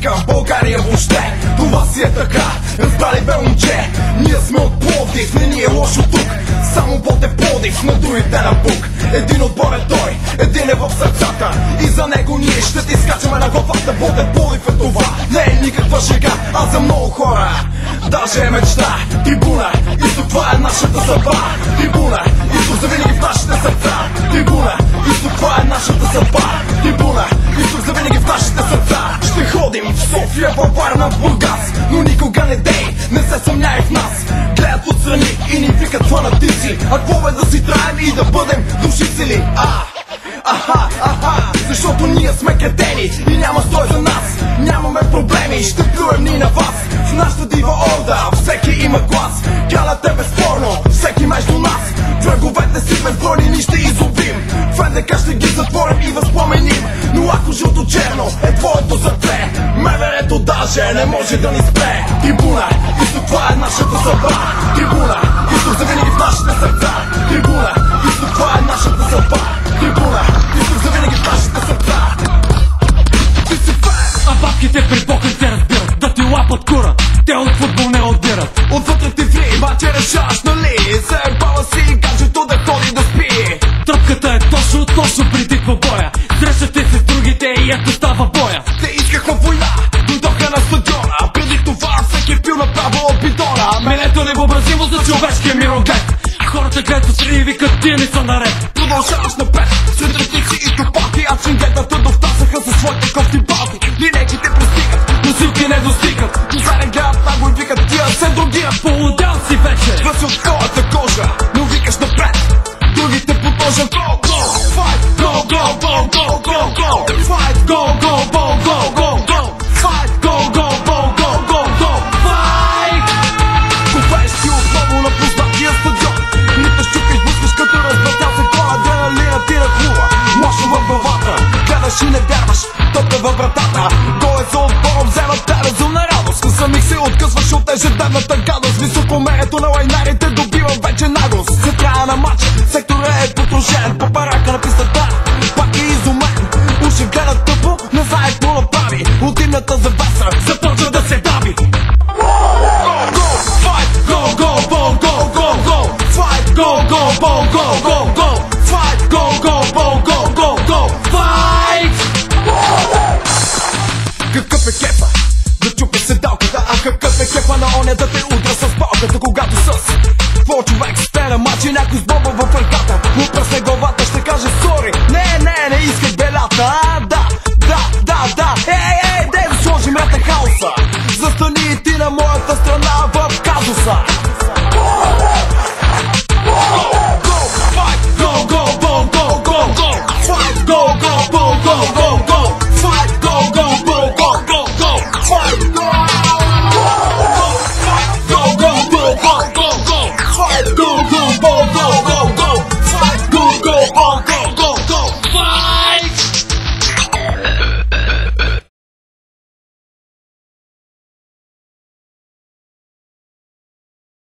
музика в България въобще. Това си е така, разбрали бе момче. Ние сме от Пловдив, не ни е лошо тук. Само Ботев Пловдив, на другите на бук. Един отбор е той, един е в сърцата. И за него ние ще ти скачаме на главата. Ботев Пловдив е това, не е никаква шега, а за много хора даже е мечта. Трибуна, Изток, това е нашата съдба. Трибуна, Изток, завинаги в нашите сърца. Трибуна, Изток, това е нашата съдба. Трибуна, Изток, завинаги в нашите сърца. Ще ходим в София, във Варна, в Бургас, но никога не дей, не се съмняй в нас. Гледат отстрани и ни викат фанатици. А какво бе да си траем и да бъдем душици ли? Защото ние сме кретени и няма стой за нас. Нямаме проблеми, ще плюем ни на вас. В нашата дива орда всеки има глас. Калят е безспорно, всеки между нас. Враговете си безбройни ни ще изловим. В НДК ще ги затворим и възпламеним. Но ако жълто-черно е твоето сърце, МВР-то даже не може да ни спре. Трибуна, Изток, това е нашата съдба. Трибуна, Изток, завинаги в нашите сърца. Трибуна, Изток, това е нашата съдба. Трибуна, Изток, завинаги в нашите сърца. Ти си фен! А бабките при покрив те разбират да ти лапат кура. Те от футбол не отбират. Отвътре ти ври, маче решаш, нали? Заебава си гаджето да ходи да спи. Тръпката е точно преди боя. Срещате се с другите и ето става боя. Те искаха война, дойдоха на стадиона. Преди това всеки пил направо от бидона. Менето невъобразимо за човешкия мироглед. Хората гледат отстрани и викат, тия не са наред. Продължаваш напред, сред ретици и топати. А чингетата довтасаха със своите кофти балки. Линейките пристигат, Носилки не достигат. но зарен гледат наго и викат, тия се другия. Полудял си вече. Гласи от твоята кожа, но викаш напред. Другите подложа, go, go, fight, go, go, go, go, go, go, fight, go, go, go, go, go, go, fight, go, go, go, go, go, go, fight. Ковеш ти отново на познатия стадион. Нита щука изблъскаш като разбратял се кола. Адреналина ти ръхува, мощно в главата. Гледаш и не вярваш, топка във вратата. Гол е за отбора, взема те разумна радост. Самих се откъсваш от ежедневната гадост. Високомерието на лайнарите добива вече наглост. За края на матча секторът е потрошен. По парака на пистата пак е изумен. Уши гледа тъпо, не знае какво направи. Ултимната завеса започва да се дави. Go, fight, go, go, go, go, go, go, fight, go, go, go, go, go, go, fight, go, go, go, go, go, go, fight. Какъв е кефа да чупи седалката, а какъв е кефа на оня да те удра с палката, когато с твой човек сте на матч и някой с боба в ръката. Отпръсне